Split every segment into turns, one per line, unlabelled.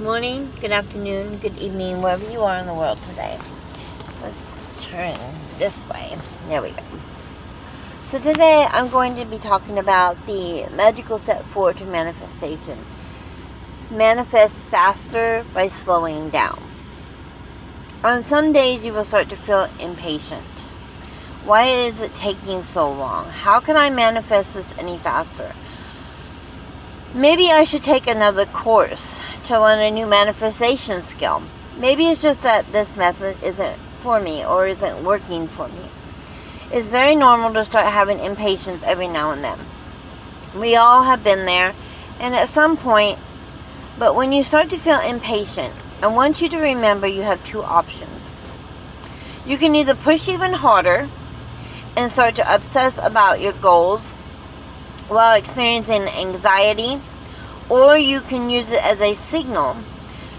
morning, good afternoon, good evening, wherever you are in the world today. Let's turn this way. There we go. So today I'm going to be talking about the magical step 4 to manifestation. Manifest faster by slowing down. On some days you will start to feel impatient. Why is it taking so long? How can I manifest this any faster? Maybe I should take another course to learn a new manifestation skill. Maybe it's just that this method isn't for me or isn't working for me. It's very normal to start having impatience every now and then. We all have been there, and at some point, but when you start to feel impatient, I want you to remember you have two options. You can either push even harder and start to obsess about your goals while experiencing anxiety, or you can use it as a signal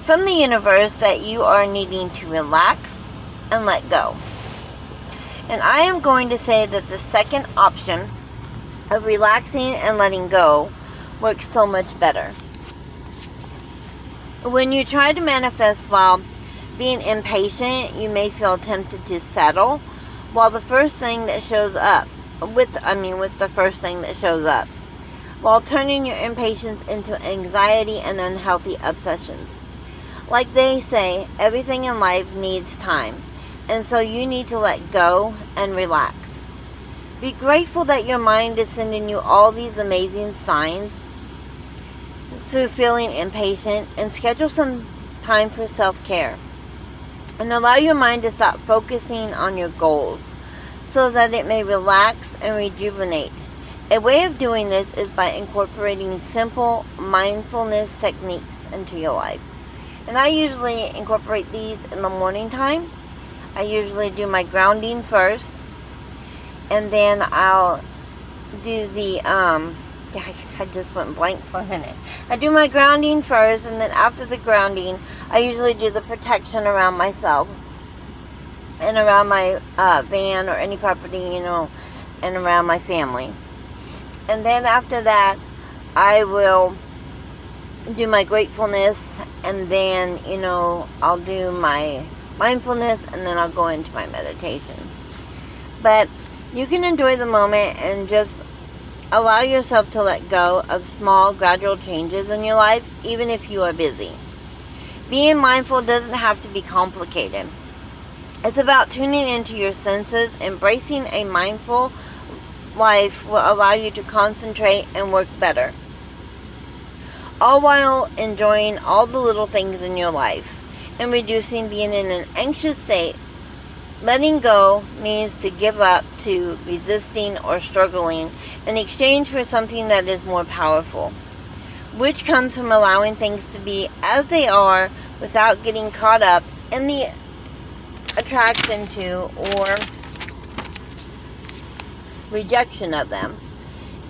from the universe that you are needing to relax and let go. And I am going to say that the second option of relaxing and letting go works so much better. When you try to manifest while being impatient, you may feel tempted to settle with the first thing that shows up, while turning your impatience into anxiety and unhealthy obsessions. Like they say, everything in life needs time, and so you need to let go and relax. Be grateful that your mind is sending you all these amazing signs through feeling impatient, and schedule some time for self-care. And allow your mind to stop focusing on your goals so that it may relax and rejuvenate. A way of doing this is by incorporating simple mindfulness techniques into your life. And I usually incorporate these in the morning time. I usually do my grounding first, and then I'll do the, I just went blank for a minute. I do my grounding first, and then after the grounding, I usually do the protection around myself and around my van or any property, and around my family. And then after that, I will do my gratefulness, and then, I'll do my mindfulness, and then I'll go into my meditation. But you can enjoy the moment and just allow yourself to let go of small, gradual changes in your life, even if you are busy. Being mindful doesn't have to be complicated. It's about tuning into your senses. Embracing a mindful life will allow you to concentrate and work better, all while enjoying all the little things in your life and reducing being in an anxious state. Letting go means to give up to resisting or struggling in exchange for something that is more powerful, which comes from allowing things to be as they are without getting caught up in the attraction to or rejection of them,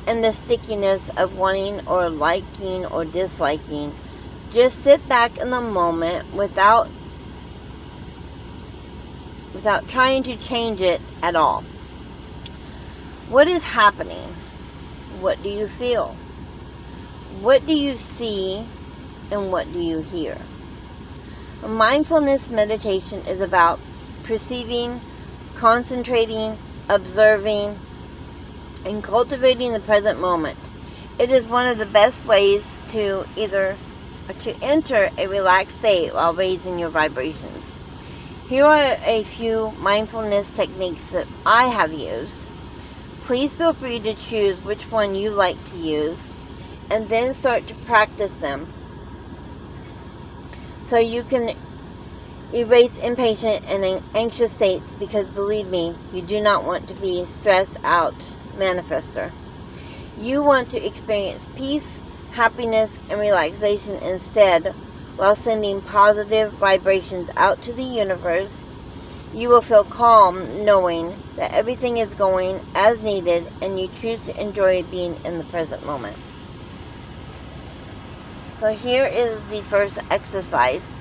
and the stickiness of wanting or liking or disliking. Just sit back in the moment without trying to change it at all. What is happening? What do you feel? What do you see? And what do you hear? A mindfulness meditation is about perceiving, concentrating, observing, and cultivating the present moment. It is one of the best ways to enter a relaxed state while raising your vibrations. Here are a few mindfulness techniques that I have used. Please feel free to choose which one you like to use, and then start to practice them so you can erase impatient and anxious states, because believe me, you do not want to be stressed out manifester. You want to experience peace, happiness, and relaxation instead, while sending positive vibrations out to the universe. You will feel calm knowing that everything is going as needed, and you choose to enjoy being in the present moment. So here is the first exercise.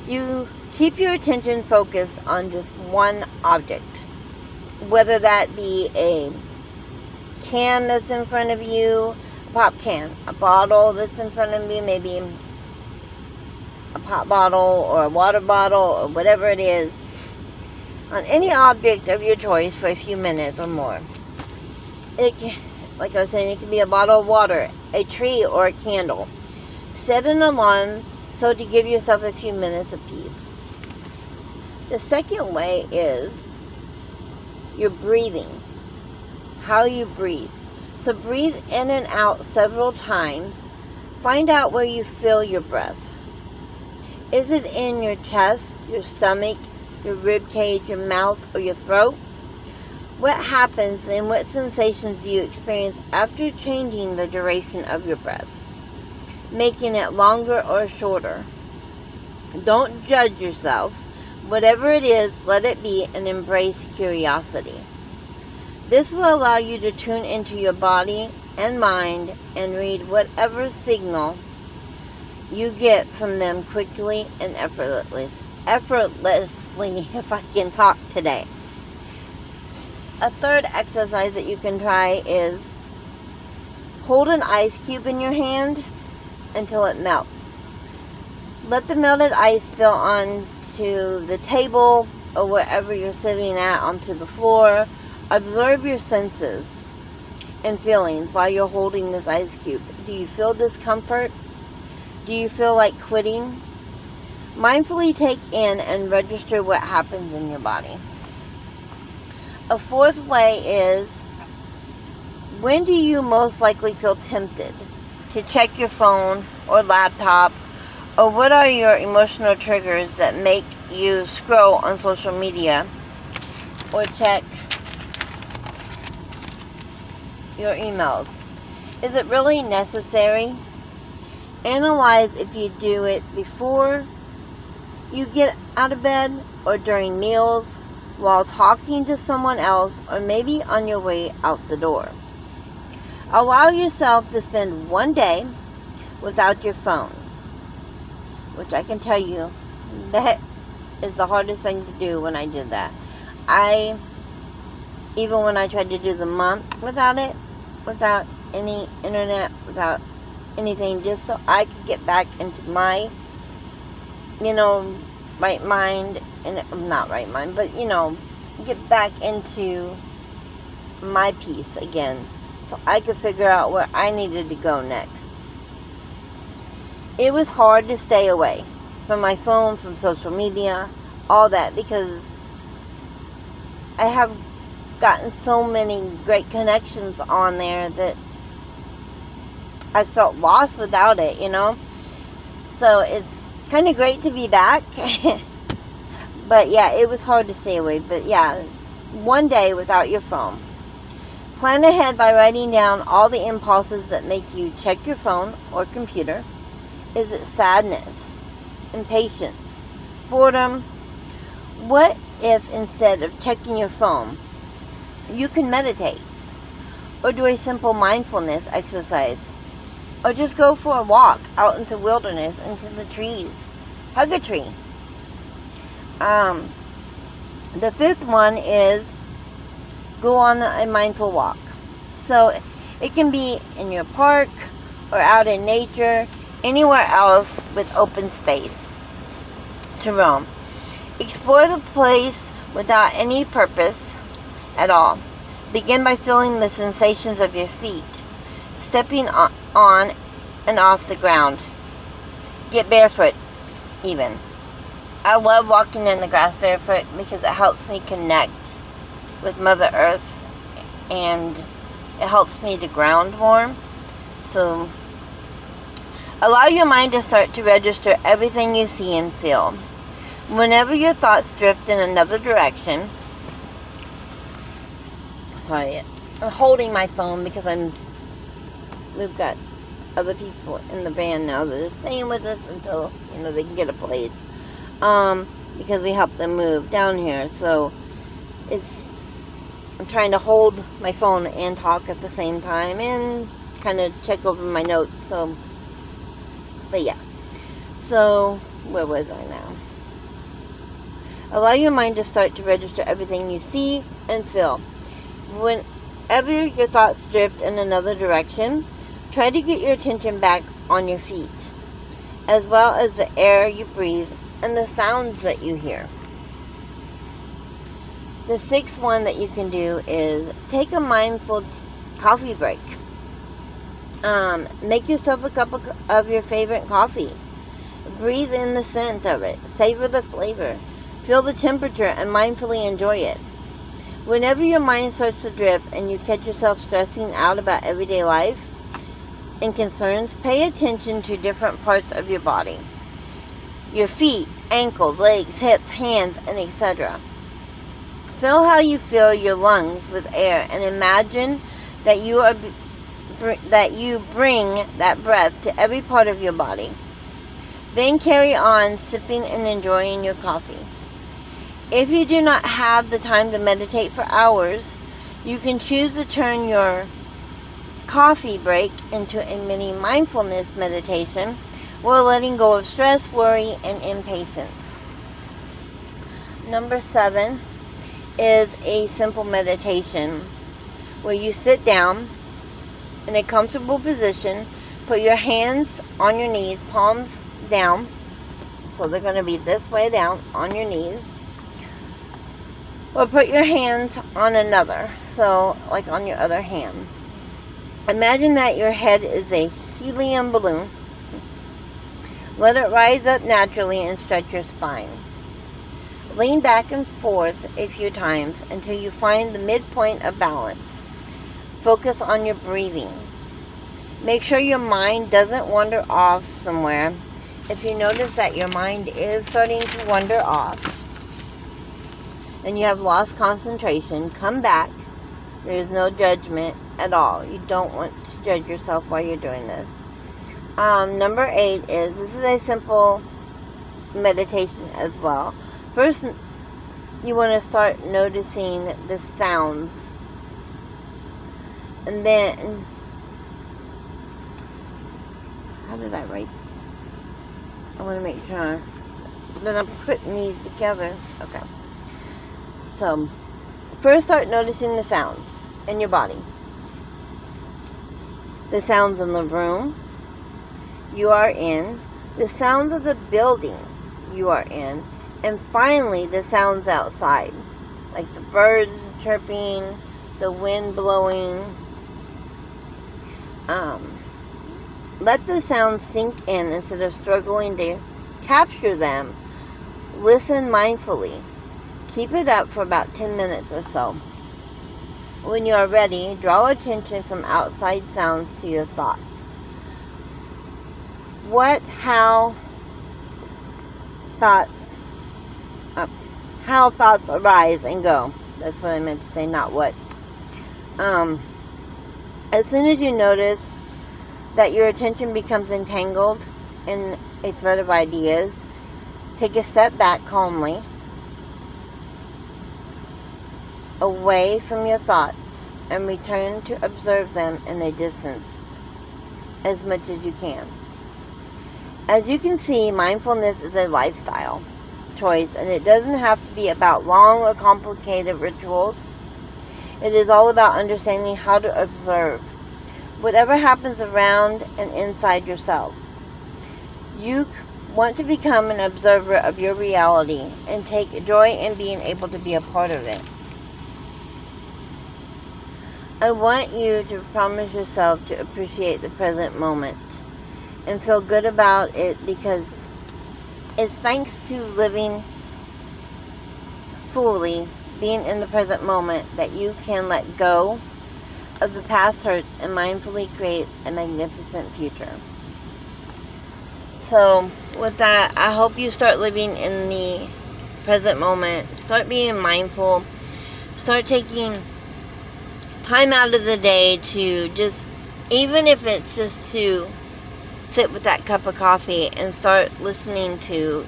You keep your attention focused on just one object, whether that be a can that's in front of you, a pop can, a bottle that's in front of you, maybe a pop bottle or a water bottle or whatever it is on any object of your choice for a few minutes or more. Like I was saying, it can be a bottle of water, a tree, or a candle. Set an alarm so to give yourself a few minutes of peace. The second way is your breathing. How you breathe. So breathe in and out several times. Find out where you feel your breath. Is it in your chest, your stomach, your rib cage, your mouth, or your throat? What happens and what sensations do you experience after changing the duration of your breath, making it longer or shorter? Don't judge yourself. Whatever it is, let it be and embrace curiosity. This will allow you to tune into your body and mind and read whatever signal you get from them quickly and effortlessly, if I can talk today. A third exercise that you can try is hold an ice cube in your hand until it melts. Let the melted ice spill onto the table or wherever you're sitting at, onto the floor. Observe your senses and feelings while you're holding this ice cube. Do you feel discomfort? Do you feel like quitting? Mindfully take in and register what happens in your body. A fourth way is, when do you most likely feel tempted to check your phone or laptop, or what are your emotional triggers that make you scroll on social media or check your emails? Is it really necessary? Analyze if you do it before you get out of bed or during meals, while talking to someone else, or maybe on your way out the door. Allow yourself to spend one day without your phone, which I can tell you, that is the hardest thing to do when I did that. Even when I tried to do the month without it, without any internet, without anything, just so I could get back into my, right mind, and not right mind, but, get back into my peace again, so I could figure out where I needed to go next. It was hard to stay away from my phone, from social media, all that, because I have gotten so many great connections on there that I felt lost without it, So it's kind of great to be back. But yeah, it was hard to stay away. But yeah, one day without your phone. Plan ahead by writing down all the impulses that make you check your phone or computer. Is it sadness, impatience, boredom? What if instead of checking your phone, you can meditate, or do a simple mindfulness exercise, or just go for a walk out into the wilderness, into the trees? Hug a tree. The fifth one is go on a mindful walk. So it can be in your park or out in nature, anywhere else with open space to roam. Explore the place without any purpose at all. Begin by feeling the sensations of your feet, stepping on and off the ground. Get barefoot even. I love walking in the grass barefoot because it helps me connect with Mother Earth and it helps me to ground more. So allow your mind to start to register everything you see and feel. Whenever your thoughts drift in another direction, sorry, I'm holding my phone because we've got other people in the van now that are staying with us until, they can get a place. Because we help them move down here. So I'm trying to hold my phone and talk at the same time and kind of check over my notes. So, but yeah. So, where was I now? Allow your mind to start to register everything you see and feel. Whenever your thoughts drift in another direction, try to get your attention back on your feet. as well as the air you breathe and the sounds that you hear. The sixth one that you can do is take a mindful coffee break. Make yourself a cup of your favorite coffee. Breathe in the scent of it. Savor the flavor. Feel the temperature and mindfully enjoy it. Whenever your mind starts to drift and you catch yourself stressing out about everyday life and concerns, pay attention to different parts of your body. Your feet, ankles, legs, hips, hands, and etc. Feel how you fill your lungs with air and imagine that you bring that breath to every part of your body. Then carry on sipping and enjoying your coffee. If you do not have the time to meditate for hours, you can choose to turn your coffee break into a mini mindfulness meditation while letting go of stress, worry, and impatience. Number 7 is a simple meditation where you sit down in a comfortable position, put your hands on your knees, palms down, so they're going to be this way down on your knees, or put your hands on another, so like on your other hand. Imagine that your head is a helium balloon. Let it rise up naturally and stretch your spine. Lean back and forth a few times until you find the midpoint of balance. Focus on your breathing. Make sure your mind doesn't wander off somewhere. If you notice that your mind is starting to wander off and you have lost concentration, come back. There's no judgment at all. You don't want to judge yourself while you're doing this. Number 8 is, this is a simple meditation as well. First, you want to start noticing the sounds. And then, how did I write? I want to make sure that I'm putting these together. Okay. So, first start noticing the sounds in your body. The sounds in the room you are in, the sounds of the building you are in, and finally the sounds outside, like the birds chirping, the wind blowing. Let the sounds sink in instead of struggling to capture them. Listen mindfully. Keep it up for about 10 minutes or so. When you are ready, draw attention from outside sounds to your thoughts. How thoughts arise and go. That's what I meant to say, not what. As soon as you notice that your attention becomes entangled in a thread of ideas, take a step back calmly, away from your thoughts, and return to observe them in a distance as much as you can. As you can see, mindfulness is a lifestyle choice, and it doesn't have to be about long or complicated rituals. It is all about understanding how to observe whatever happens around and inside yourself. You want to become an observer of your reality and take joy in being able to be a part of it. I want you to promise yourself to appreciate the present moment and feel good about it, because it's thanks to living fully, being in the present moment, that you can let go of the past hurts and mindfully create a magnificent future. So with that, I hope you start living in the present moment. Start being mindful. Start taking time out of the day to just, even if it's just to sit with that cup of coffee and start listening to,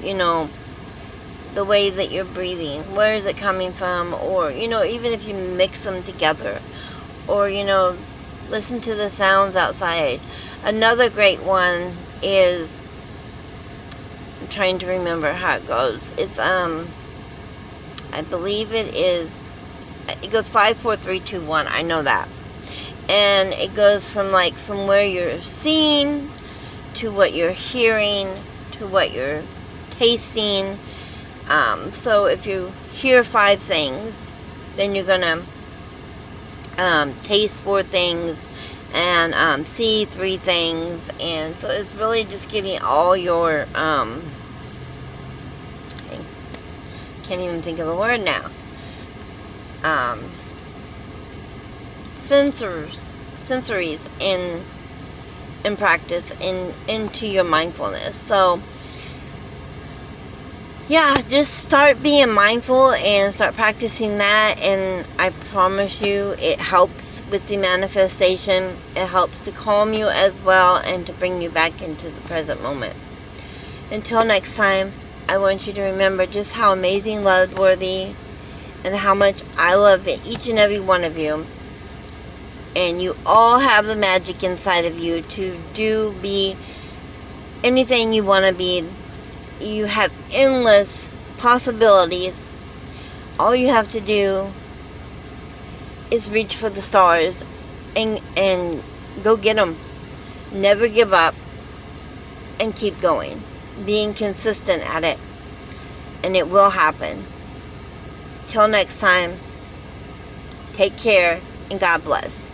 the way that you're breathing. Where is it coming from? Or, even if you mix them together. Or, listen to the sounds outside. Another great one is, I'm trying to remember how it goes. It's, I believe it goes 5, 4, 3, 2, 1. I know that. And it goes from where you're seeing to what you're hearing to what you're tasting. So if you hear 5 things, then you're going to taste 4 things and see 3 things. And so it's really just getting all your, I can't even think of a word now, sensories in practice into your mindfulness. So yeah, just start being mindful and start practicing that, and I promise you it helps with the manifestation. It helps to calm you as well and to bring you back into the present moment. Until next time, I want you to remember just how amazing, loved, worthy, and how much I love each and every one of you. And you all have the magic inside of you to be anything you want to be. You have endless possibilities. All you have to do is reach for the stars and go get them. Never give up and keep going. Being consistent at it. And it will happen. Till next time, take care and God bless.